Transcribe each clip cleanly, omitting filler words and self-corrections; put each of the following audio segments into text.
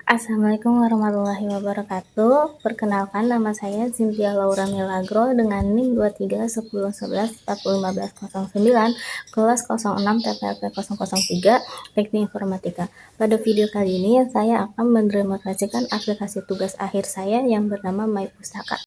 Assalamualaikum warahmatullahi wabarakatuh. Perkenalkan, nama saya Cynthia Laura Milagro dengan NIM 231011401509, kelas 06 TPLP 003, Teknik Informatika. Pada video kali ini saya akan mendemonstrasikan aplikasi tugas akhir saya yang bernama My Pustaka.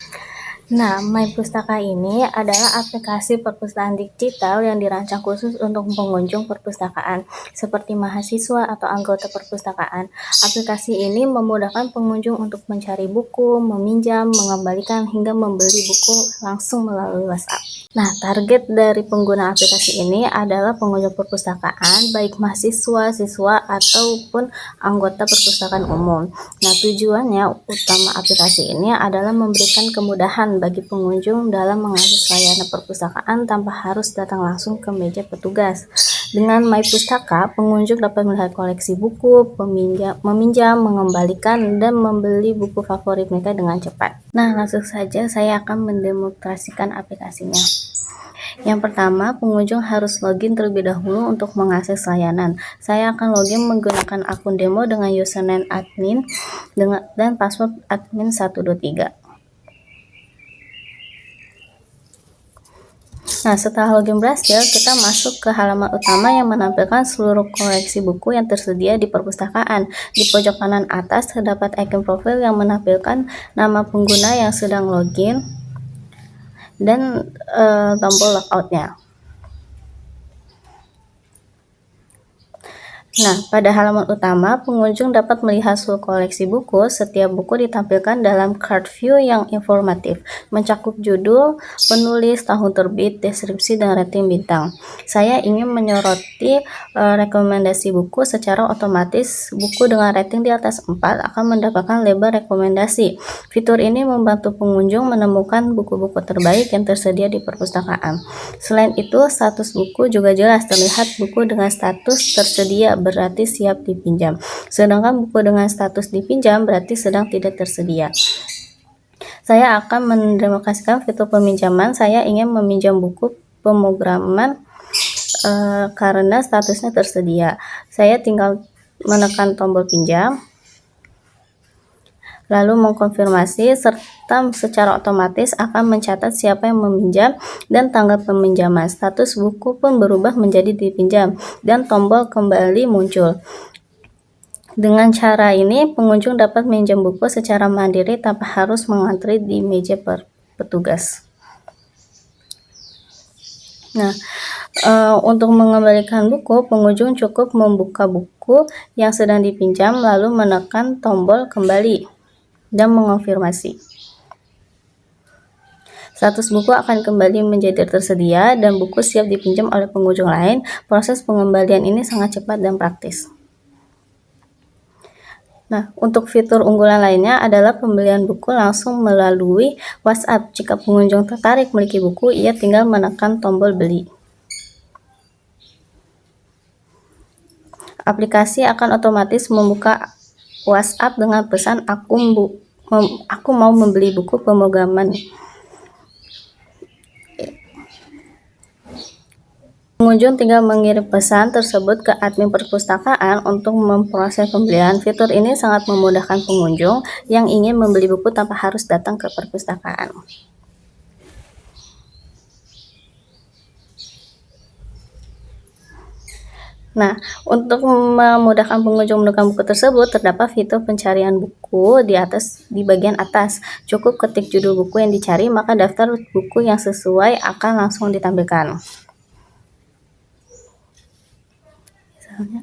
Nah, My Pustaka ini adalah aplikasi perpustakaan digital yang dirancang khusus untuk pengunjung perpustakaan, seperti mahasiswa atau anggota perpustakaan. Aplikasi ini memudahkan pengunjung untuk mencari buku, meminjam, mengembalikan, hingga membeli buku langsung melalui WhatsApp. Nah, target dari pengguna aplikasi ini adalah pengunjung perpustakaan, baik mahasiswa, siswa, ataupun anggota perpustakaan umum. Nah, tujuannya utama aplikasi ini adalah memberikan kemudahan bagi pengunjung dalam mengakses layanan perpustakaan tanpa harus datang langsung ke meja petugas. Dengan My Pustaka, pengunjung dapat melihat koleksi buku, meminjam, mengembalikan, dan membeli buku favorit mereka dengan cepat. Nah, langsung saja saya akan mendemonstrasikan aplikasinya. Yang pertama, pengunjung harus login terlebih dahulu untuk mengakses layanan. Saya akan login menggunakan akun demo dengan username admin dan password admin 123. Nah, setelah login berhasil, kita masuk ke halaman utama yang menampilkan seluruh koleksi buku yang tersedia di perpustakaan. Di pojok kanan atas terdapat icon profil yang menampilkan nama pengguna yang sedang login dan tombol logoutnya. Nah, pada halaman utama, pengunjung dapat melihat seluruh koleksi buku. Setiap buku ditampilkan dalam card view yang informatif, mencakup judul, penulis, tahun terbit, deskripsi, dan rating bintang. Saya ingin menyoroti rekomendasi buku secara otomatis. Buku dengan rating di atas 4 akan mendapatkan label rekomendasi. Fitur ini membantu pengunjung menemukan buku-buku terbaik yang tersedia di perpustakaan. Selain itu, status buku juga jelas terlihat. Buku dengan status tersedia berarti siap dipinjam, sedangkan buku dengan status dipinjam berarti sedang tidak tersedia. Saya akan mendemonstrasikan fitur peminjaman. Saya ingin meminjam buku pemrograman karena statusnya tersedia. Saya tinggal menekan tombol pinjam, lalu mengkonfirmasi, serta secara otomatis akan mencatat siapa yang meminjam dan tanggal peminjaman. Status buku pun berubah menjadi dipinjam dan tombol kembali muncul. Dengan cara ini, pengunjung dapat meminjam buku secara mandiri tanpa harus mengantri di meja petugas. Nah, untuk mengembalikan buku, pengunjung cukup membuka buku yang sedang dipinjam lalu menekan tombol kembali dan mengonfirmasi. Status buku akan kembali menjadi tersedia dan buku siap dipinjam oleh pengunjung lain. Proses pengembalian ini sangat cepat dan praktis. Nah, untuk fitur unggulan lainnya adalah pembelian buku langsung melalui WhatsApp. Jika pengunjung tertarik memiliki buku, ia tinggal menekan tombol beli. Aplikasi akan otomatis membuka WhatsApp dengan pesan aku mau membeli buku pemrograman. Pengunjung tinggal mengirim pesan tersebut ke admin perpustakaan untuk memproses pembelian. Fitur ini sangat memudahkan pengunjung yang ingin membeli buku tanpa harus datang ke perpustakaan. Nah, untuk memudahkan pengunjung menemukan buku tersebut, terdapat fitur pencarian buku di bagian atas. Cukup ketik judul buku yang dicari, maka daftar buku yang sesuai akan langsung ditampilkan. Misalnya,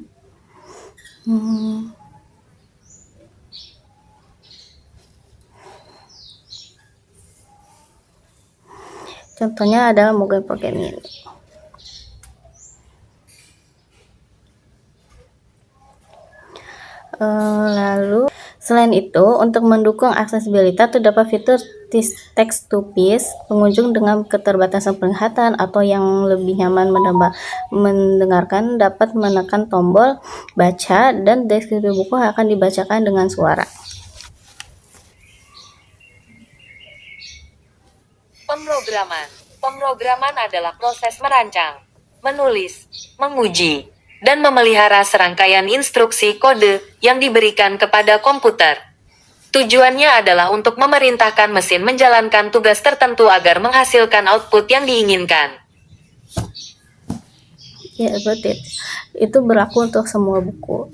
contohnya adalah Mogul Program ini. Lalu, selain itu, untuk mendukung aksesibilitas, terdapat fitur text to speech. Pengunjung dengan keterbatasan penglihatan atau yang lebih nyaman mendengarkan dapat menekan tombol baca dan deskripsi buku akan dibacakan dengan suara. Pemrograman adalah proses merancang, menulis, menguji, dan memelihara serangkaian instruksi kode yang diberikan kepada komputer. Tujuannya adalah untuk memerintahkan mesin menjalankan tugas tertentu agar menghasilkan output yang diinginkan. Ya, betul. Itu berlaku untuk semua buku.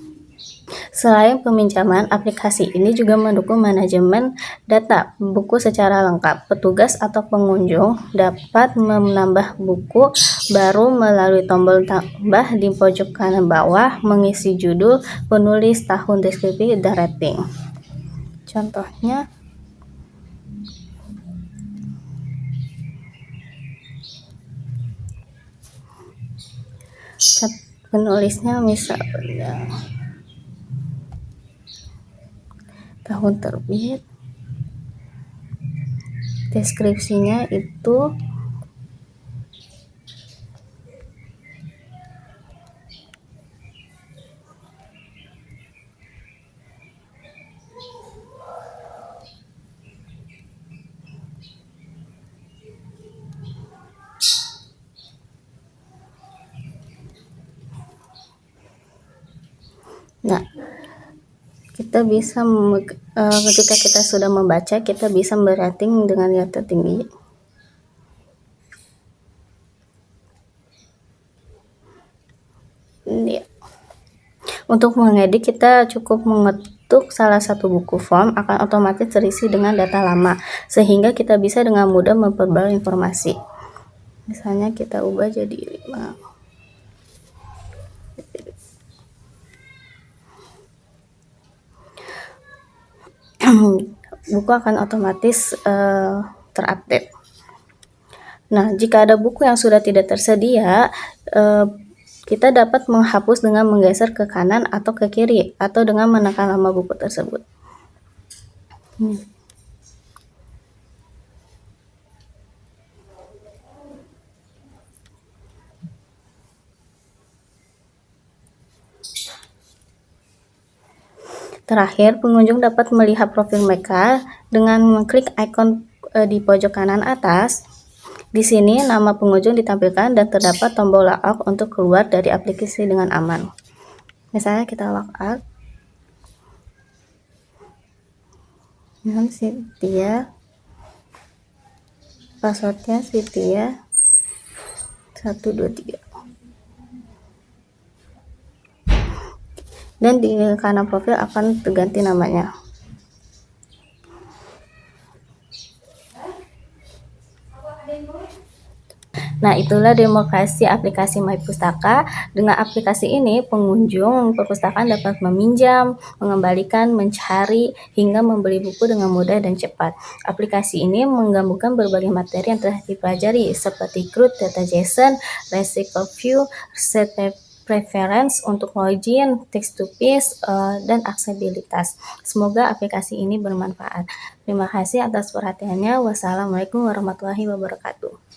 Selain peminjaman, aplikasi ini juga mendukung manajemen data buku secara lengkap. Petugas atau pengunjung dapat menambah buku baru melalui tombol tambah di pojok kanan bawah, mengisi judul, penulis, tahun, deskripsi, dan rating. Contohnya, penulisnya misalnya tahun terbit, deskripsinya itu nah, kita bisa ketika kita sudah membaca, kita bisa berating dengan yang tertinggi. Ya. Untuk mengedit, kita cukup mengetuk salah satu buku form, akan otomatis terisi dengan data lama, sehingga kita bisa dengan mudah memperbarui informasi. Misalnya kita ubah jadi 5. Buku akan otomatis terupdate. Nah, jika ada buku yang sudah tidak tersedia, kita dapat menghapus dengan menggeser ke kanan atau ke kiri, atau dengan menekan nama buku tersebut. Terakhir, pengunjung dapat melihat profil mereka dengan mengklik ikon di pojok kanan atas. Di sini nama pengunjung ditampilkan dan terdapat tombol logout untuk keluar dari aplikasi dengan aman. Misalnya kita logout. Dengan Cynthia. Passwordnya Cynthia 123. Dan di kanan profil akan terganti namanya. Nah, itulah demokrasi aplikasi MyPustaka. Dengan aplikasi ini, pengunjung perpustakaan dapat meminjam, mengembalikan, mencari, hingga membeli buku dengan mudah dan cepat. Aplikasi ini menggabungkan berbagai materi yang telah dipelajari, seperti CRUD, data JSON, recipe view, set preference untuk login, text-to-speech, dan aksesibilitas. Semoga aplikasi ini bermanfaat. Terima kasih atas perhatiannya. Wassalamualaikum warahmatullahi wabarakatuh.